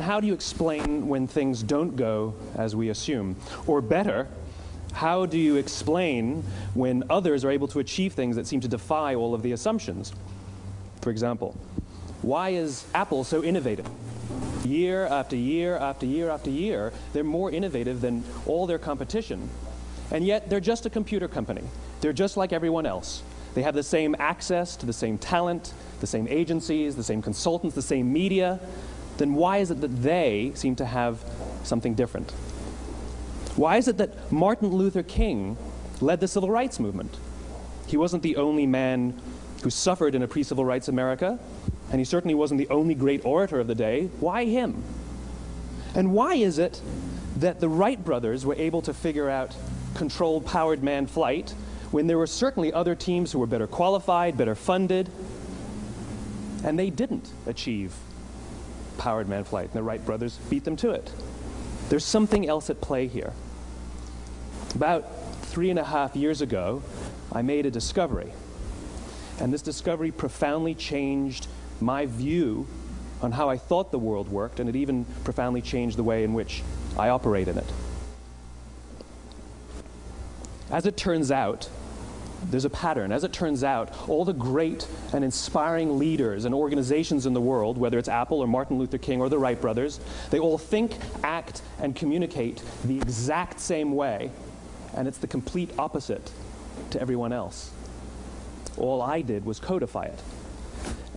how do you explain when things don't go as we assume? Or better, how do you explain when others are able to achieve things that seem to defy all of the assumptions? For example, why is Apple so innovative? Year after year after year after year, they're more innovative than all their competition. And yet, they're just a computer company. They're just like everyone else. They have the same access to the same talent, the same agencies, the same consultants, the same media. Then why is it that they seem to have something different? Why is it that Martin Luther King led the civil rights movement? He wasn't the only man who suffered in a pre-civil rights America, and he certainly wasn't the only great orator of the day. Why him? And why is it that the Wright brothers were able to figure out controlled powered manned flight when there were certainly other teams who were better qualified, better funded, and they didn't achieve powered manned flight, and the Wright brothers beat them to it? There's something else at play here. About 3.5 years ago, I made a discovery. And this discovery profoundly changed my view on how I thought the world worked, and it even profoundly changed the way in which I operate in it. As it turns out, there's a pattern. As it turns out, all the great and inspiring leaders and organizations in the world, whether it's Apple or Martin Luther King or the Wright brothers, they all think, act, and communicate the exact same way, and it's the complete opposite to everyone else. All I did was codify it.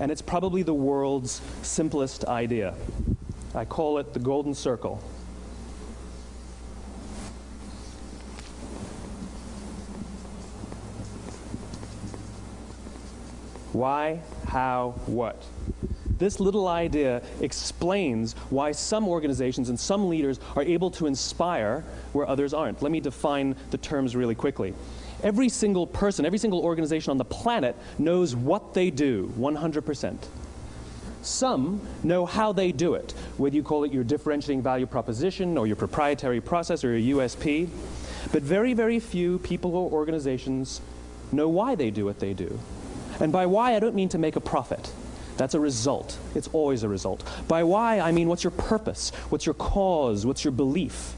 And it's probably the world's simplest idea. I call it the golden circle. Why, how, what? This little idea explains why some organizations and some leaders are able to inspire where others aren't. Let me define the terms really quickly. Every single person, every single organization on the planet knows what they do 100%. Some know how they do it, whether you call it your differentiating value proposition or your proprietary process or your USP. But very, very few people or organizations know why they do what they do. And by why, I don't mean to make a profit. That's a result. It's always a result. By why, I mean what's your purpose? What's your cause? What's your belief?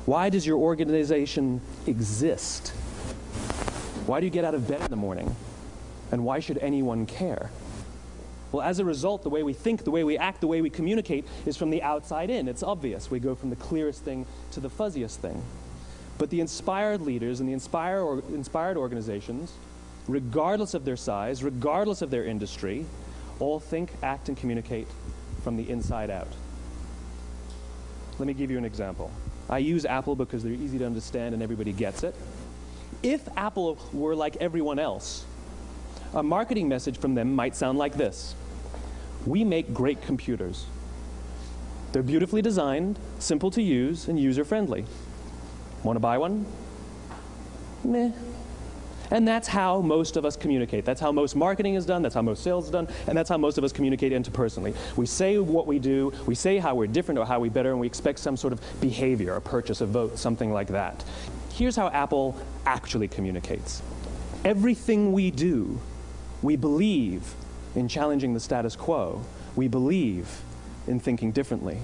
Why does your organization exist? Why do you get out of bed in the morning? And why should anyone care? Well, as a result, the way we think, the way we act, the way we communicate is from the outside in. It's obvious. We go from the clearest thing to the fuzziest thing. But the inspired leaders and the inspired organizations, regardless of their size, regardless of their industry, all think, act, and communicate from the inside out. Let me give you an example. I use Apple because they're easy to understand and everybody gets it. If Apple were like everyone else, a marketing message from them might sound like this. We make great computers. They're beautifully designed, simple to use, and user-friendly. Want to buy one? Meh. And that's how most of us communicate. That's how most marketing is done, that's how most sales is done, and that's how most of us communicate interpersonally. We say what we do, we say how we're different or how we're better, and we expect some sort of behavior, a purchase, a vote, something like that. Here's how Apple actually communicates. Everything we do, we believe in challenging the status quo. We believe in thinking differently.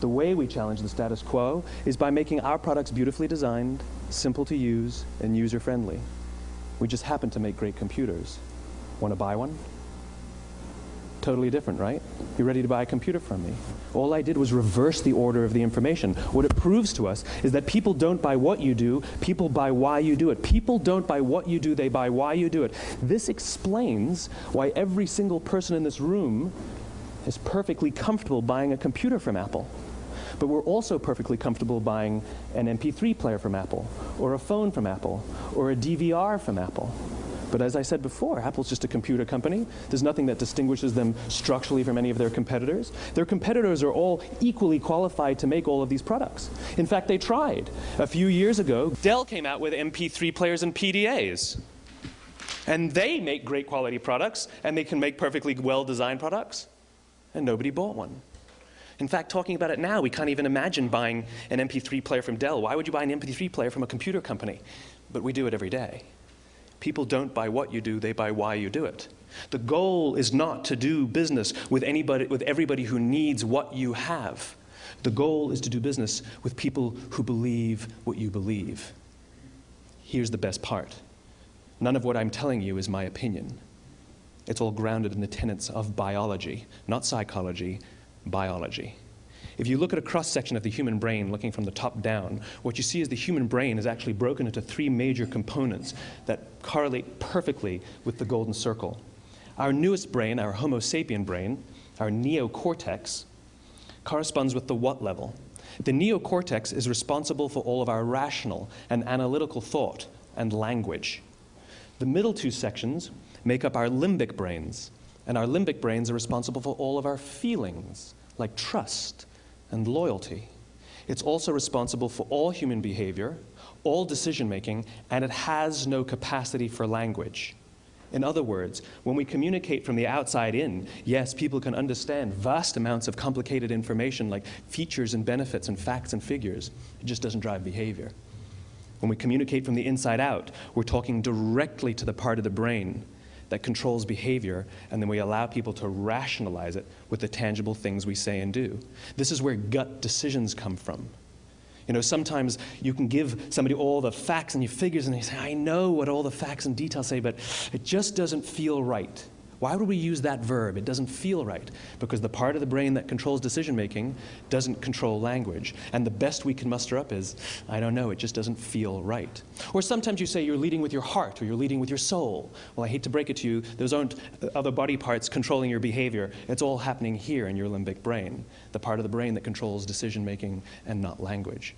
The way we challenge the status quo is by making our products beautifully designed, simple to use, and user-friendly. We just happen to make great computers. Want to buy one? Totally different, right? You're ready to buy a computer from me. All I did was reverse the order of the information. What it proves to us is that people don't buy what you do, people buy why you do it. People don't buy what you do, they buy why you do it. This explains why every single person in this room is perfectly comfortable buying a computer from Apple. But we're also perfectly comfortable buying an MP3 player from Apple, or a phone from Apple, or a DVR from Apple. But as I said before, Apple's just a computer company. There's nothing that distinguishes them structurally from any of their competitors. Their competitors are all equally qualified to make all of these products. In fact, they tried. A few years ago, Dell came out with MP3 players and PDAs. And they make great quality products, and they can make perfectly well-designed products, and nobody bought one. In fact, talking about it now, we can't even imagine buying an MP3 player from Dell. Why would you buy an MP3 player from a computer company? But we do it every day. People don't buy what you do, they buy why you do it. The goal is not to do business with everybody who needs what you have. The goal is to do business with people who believe what you believe. Here's the best part. None of what I'm telling you is my opinion. It's all grounded in the tenets of biology, not psychology, biology. If you look at a cross-section of the human brain, looking from the top down, what you see is the human brain is actually broken into three major components that correlate perfectly with the golden circle. Our newest brain, our Homo sapien brain, our neocortex, corresponds with the what level. The neocortex is responsible for all of our rational and analytical thought and language. The middle two sections make up our limbic brains, and our limbic brains are responsible for all of our feelings, like trust and loyalty. It's also responsible for all human behavior, all decision-making, and it has no capacity for language. In other words, when we communicate from the outside in, yes, people can understand vast amounts of complicated information like features and benefits and facts and figures. It just doesn't drive behavior. When we communicate from the inside out, we're talking directly to the part of the brain that controls behavior, and then we allow people to rationalize it with the tangible things we say and do. This is where gut decisions come from. You know, sometimes you can give somebody all the facts and your figures, and they say, I know what all the facts and details say, but it just doesn't feel right. Why would we use that verb? It doesn't feel right. Because the part of the brain that controls decision-making doesn't control language. And the best we can muster up is, I don't know, it just doesn't feel right. Or sometimes you say you're leading with your heart, or you're leading with your soul. Well, I hate to break it to you, those aren't other body parts controlling your behavior. It's all happening here in your limbic brain, the part of the brain that controls decision-making and not language.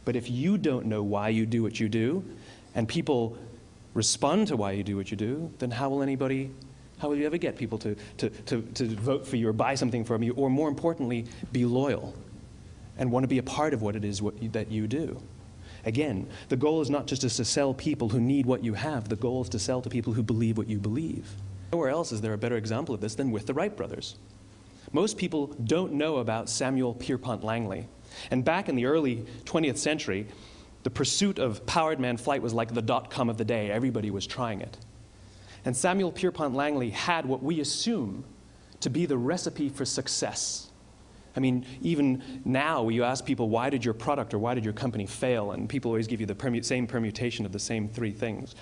But if you don't know why you do what you do, and people respond to why you do what you do, then how will you ever get people to vote for you or buy something from you, or more importantly, be loyal and want to be a part of what it is that you do? Again, the goal is not just to sell people who need what you have. The goal is to sell to people who believe what you believe. Nowhere else is there a better example of this than with the Wright brothers. Most people don't know about Samuel Pierpont Langley. And back in the early 20th century, the pursuit of powered man flight was like the dot-com of the day. Everybody was trying it. And Samuel Pierpont Langley had what we assume to be the recipe for success. I mean, even now, you ask people, why did your product or why did your company fail? And people always give you the same permutation of the same three things.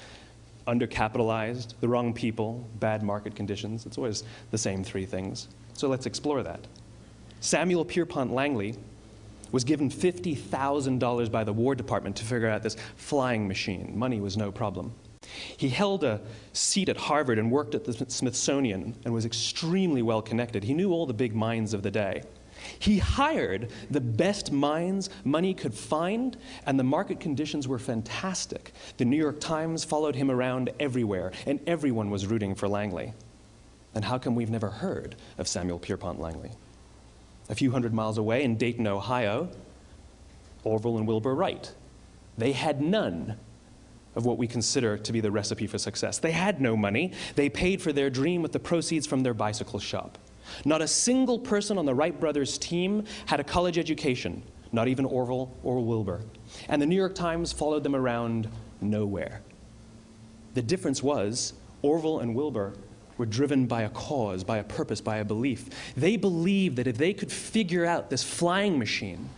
Undercapitalized, the wrong people, bad market conditions. It's always the same three things. So let's explore that. Samuel Pierpont Langley was given $50,000 by the War Department to figure out this flying machine. Money was no problem. He held a seat at Harvard and worked at the Smithsonian and was extremely well connected. He knew all the big minds of the day. He hired the best minds money could find, and the market conditions were fantastic. The New York Times followed him around everywhere, and everyone was rooting for Langley. And how come we've never heard of Samuel Pierpont Langley? A few hundred miles away in Dayton, Ohio, Orville and Wilbur Wright. They had none of what we consider to be the recipe for success. They had no money. They paid for their dream with the proceeds from their bicycle shop. Not a single person on the Wright brothers' team had a college education, not even Orville or Wilbur. And the New York Times followed them around nowhere. The difference was Orville and Wilbur were driven by a cause, by a purpose, by a belief. They believed that if they could figure out this flying machine,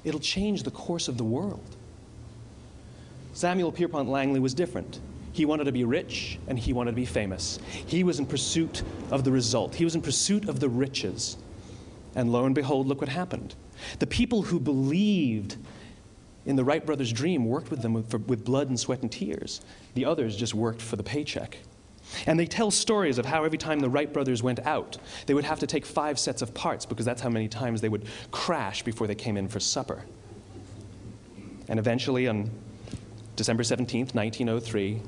it'll change the course of the world. Samuel Pierpont Langley was different. He wanted to be rich, and he wanted to be famous. He was in pursuit of the result. He was in pursuit of the riches. And lo and behold, look what happened. The people who believed in the Wright brothers' dream worked with them with blood and sweat and tears. The others just worked for the paycheck. And they tell stories of how every time the Wright brothers went out, they would have to take 5 sets of parts because that's how many times they would crash before they came in for supper. And eventually, on December 17th, 1903,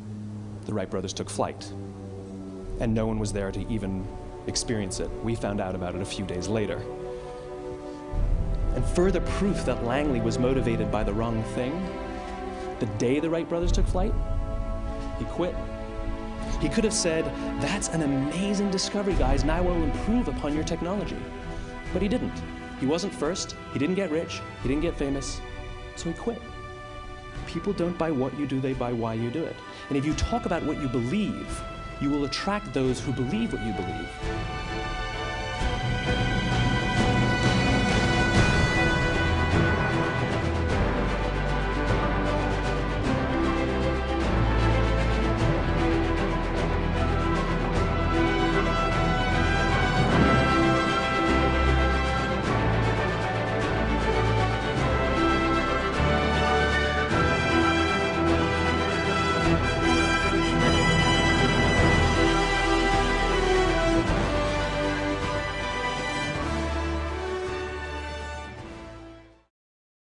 the Wright brothers took flight. And no one was there to even experience it. We found out about it a few days later. And further proof that Langley was motivated by the wrong thing, the day the Wright brothers took flight, he quit. He could have said, that's an amazing discovery, guys, now I will improve upon your technology. But he didn't. He wasn't first, he didn't get rich, he didn't get famous, so he quit. People don't buy what you do, they buy why you do it. And if you talk about what you believe, you will attract those who believe what you believe.